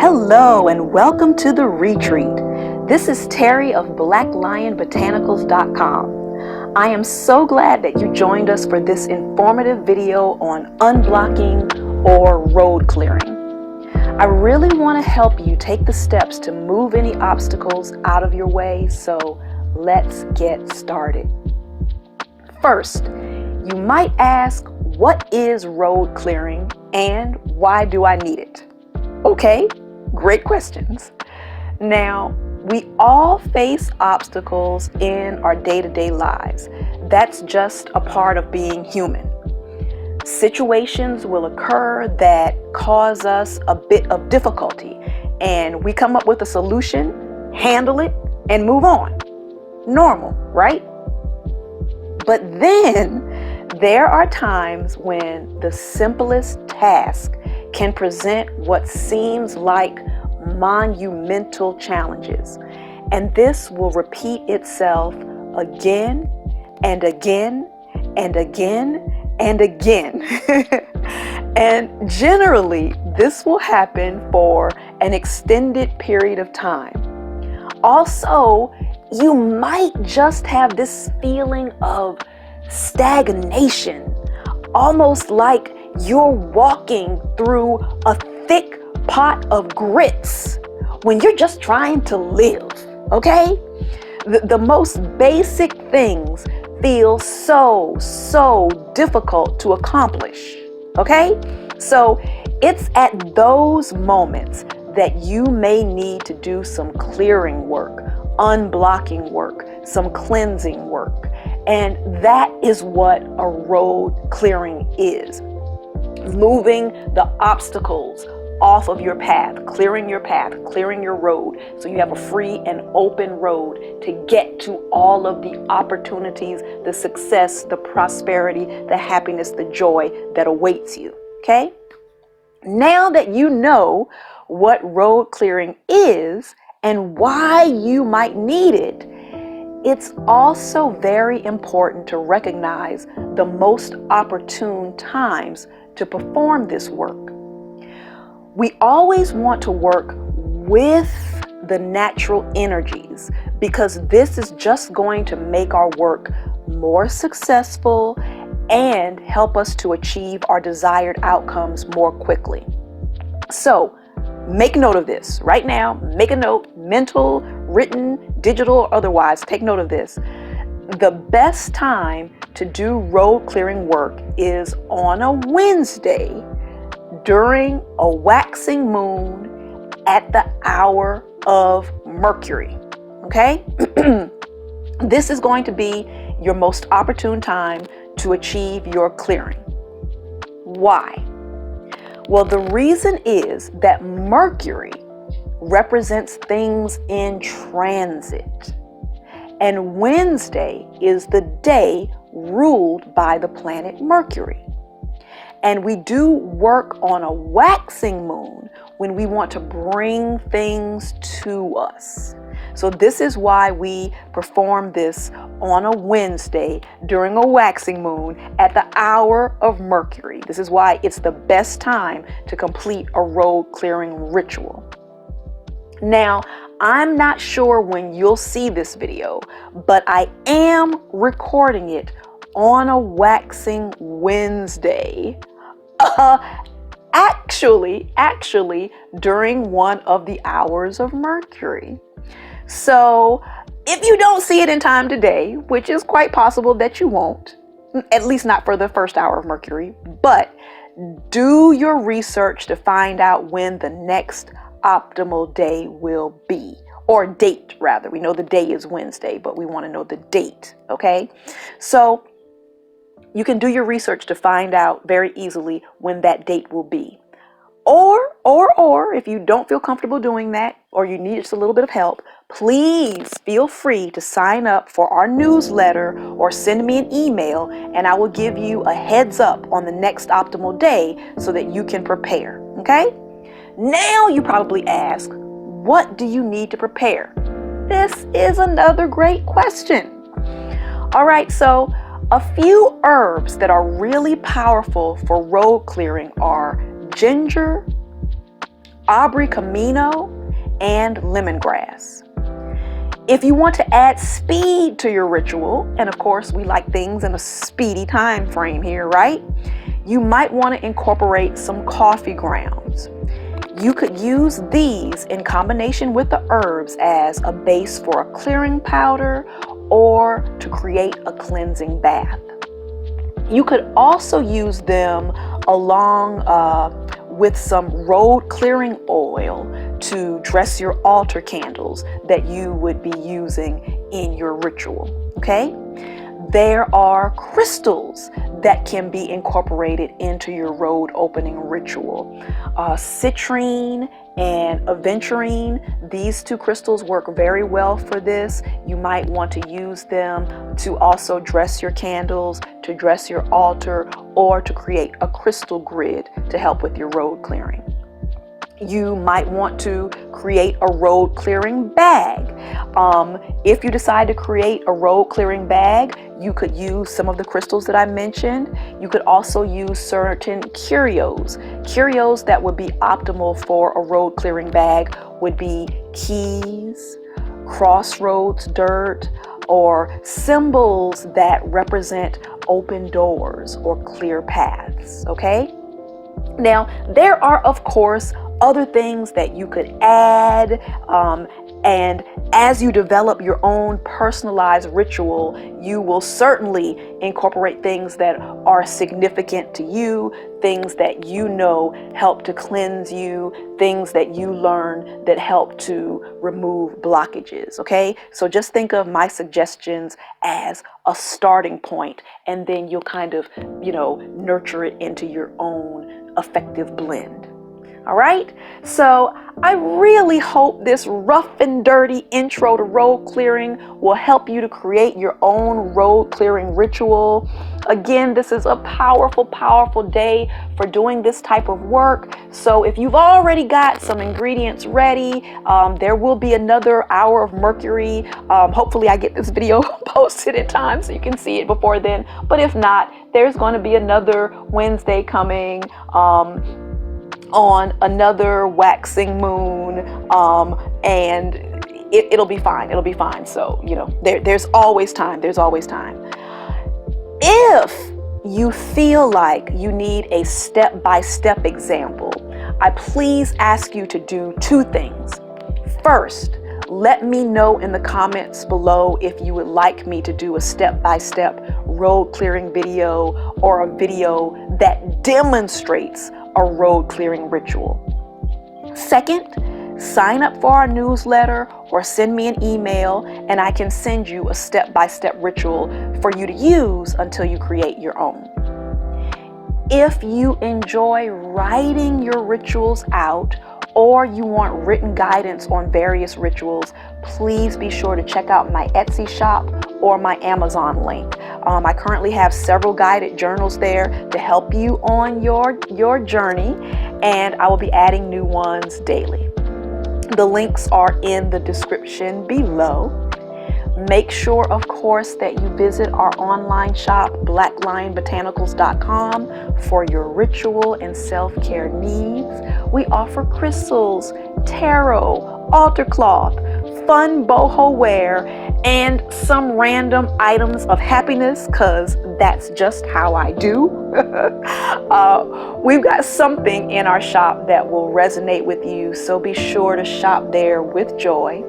Hello and welcome to the RyTreat. This is Terry of blacklionbotanicals.com. I am so glad that you joined us for this informative video on unblocking or road clearing. I really want to help you take the steps to move any obstacles out of your way, so let's get started. First, you might ask, what is road clearing and why do I need it? Okay, great questions. Now, we all face obstacles in our day-to-day lives. That's just a part of being human. Situations will occur that cause us a bit of difficulty, and we come up with a solution, handle it, and move on. Normal, right? But then there are times when the simplest task can present what seems like monumental challenges. And this will repeat itself again and again and again and again. And generally, this will happen for an extended period of time. Also, you might just have this feeling of stagnation, almost like you're walking through a thick pot of grits when you're just trying to live, okay? The most basic things feel so difficult to accomplish, okay? So it's at those moments that you may need to do some clearing work, unblocking work, some cleansing work. And that is what a road clearing is. Moving the obstacles off of your path, clearing your road, so you have a free and open road to get to all of the opportunities, the success, the prosperity, the happiness, the joy that awaits you, okay? Now that you know what road clearing is and why you might need it, it's also very important to recognize the most opportune times to perform this work. We always want to work with the natural energies because this is just going to make our work more successful and help us to achieve our desired outcomes more quickly. So make note of this right now. Make a note, mental, written, digital, or otherwise. Take note of this. The best time to do road clearing work is on a Wednesday during a waxing moon at the hour of Mercury. Okay? This is going to be your most opportune time to achieve your clearing. Why? Well, the reason is that Mercury represents things in transit. And Wednesday is the day ruled by the planet Mercury. And we do work on a waxing moon when we want to bring things to us. So this is why we perform this on a Wednesday during a waxing moon at the hour of Mercury. This is why it's the best time to complete a road clearing ritual. Now, I'm not sure when you'll see this video, but I am recording it on a waxing Wednesday. Actually during one of the hours of Mercury. So if you don't see it in time today, which is quite possible that you won't, at least not for the first hour of Mercury, but do your research to find out when the next optimal day will be, or date rather. We know the day is Wednesday, but we want to know the date, okay? So you can do your research to find out very easily when that date will be. Or if you don't feel comfortable doing that, or you need just a little bit of help, please feel free to sign up for our newsletter or send me an email, and I will give you a heads up on the next optimal day so that you can prepare, okay? Now you probably ask, what do you need to prepare? This is another great question. All right, so a few herbs that are really powerful for road clearing are ginger, Aubrey Camino, and lemongrass. If you want to add speed to your ritual, and of course we like things in a speedy time frame here, right? You might want to incorporate some coffee grounds. You could use these in combination with the herbs as a base for a clearing powder or to create a cleansing bath. You could also use them along with some road clearing oil to dress your altar candles that you would be using in your ritual, okay? There are crystals that can be incorporated into your road opening ritual. Citrine and aventurine, these two crystals work very well for this. You might want to use them to also dress your candles, to dress your altar, or to create a crystal grid to help with your road clearing. You might want to create a road clearing bag. If you decide to create a road clearing bag, you could use some of the crystals that I mentioned. You could also use certain curios. Curios that would be optimal for a road clearing bag would be keys, crossroads dirt, or symbols that represent open doors or clear paths, okay? Now, there are, of course, other things that you could add, and as you develop your own personalized ritual, you will certainly incorporate things that are significant to you, things that you know help to cleanse you, things that you learn that help to remove blockages, okay? So just think of my suggestions as a starting point, and then you'll kind of, nurture it into your own effective blend. All right, so I really hope this rough and dirty intro to road clearing will help you to create your own road clearing ritual. Again, this is a powerful, powerful day for doing this type of work. So if you've already got some ingredients ready, there will be another hour of Mercury. Hopefully I get this video posted in time so you can see it before then. But if not, there's going to be another Wednesday coming on another waxing moon, and it'll be fine. It'll be fine. So, there's always time. There's always time. If you feel like you need a step-by-step example, I please ask you to do two things. First, let me know in the comments below if you would like me to do a step-by-step road clearing video or a video that demonstrates a road clearing ritual. Second, sign up for our newsletter or send me an email and I can send you a step-by-step ritual for you to use until you create your own. If you enjoy writing your rituals out or you want written guidance on various rituals, please be sure to check out my Etsy shop or my Amazon link. I currently have several guided journals there to help you on your journey, and I will be adding new ones daily. The links are in the description below. Make sure, of course, that you visit our online shop, blacklionbotanicals.com, for your ritual and self-care needs. We offer crystals, tarot, altar cloth, fun boho wear, and some random items of happiness, because that's just how I do. We've got something in our shop that will resonate with you, so be sure to shop there with joy.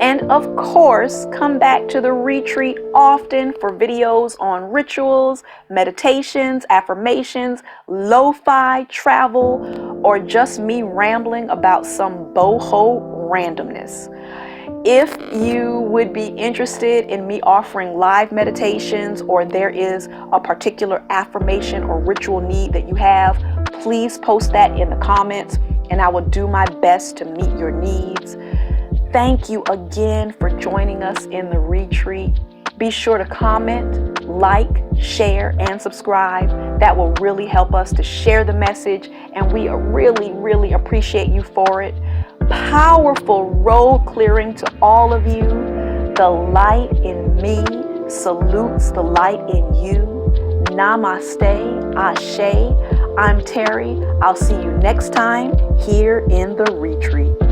And of course, come back to the RyTreat often for videos on rituals, meditations, affirmations, lo-fi, travel, or just me rambling about some boho randomness. If you would be interested in me offering live meditations, or there is a particular affirmation or ritual need that you have, please post that in the comments and I will do my best to meet your needs. Thank you again for joining us in the RyTreat. Be sure to comment, like, share, and subscribe. That will really help us to share the message, and we really, really appreciate you for it. Powerful road clearing to all of you. The light in me salutes the light in you. Namaste, Ashe. I'm Terry. I'll see you next time here in the retreat.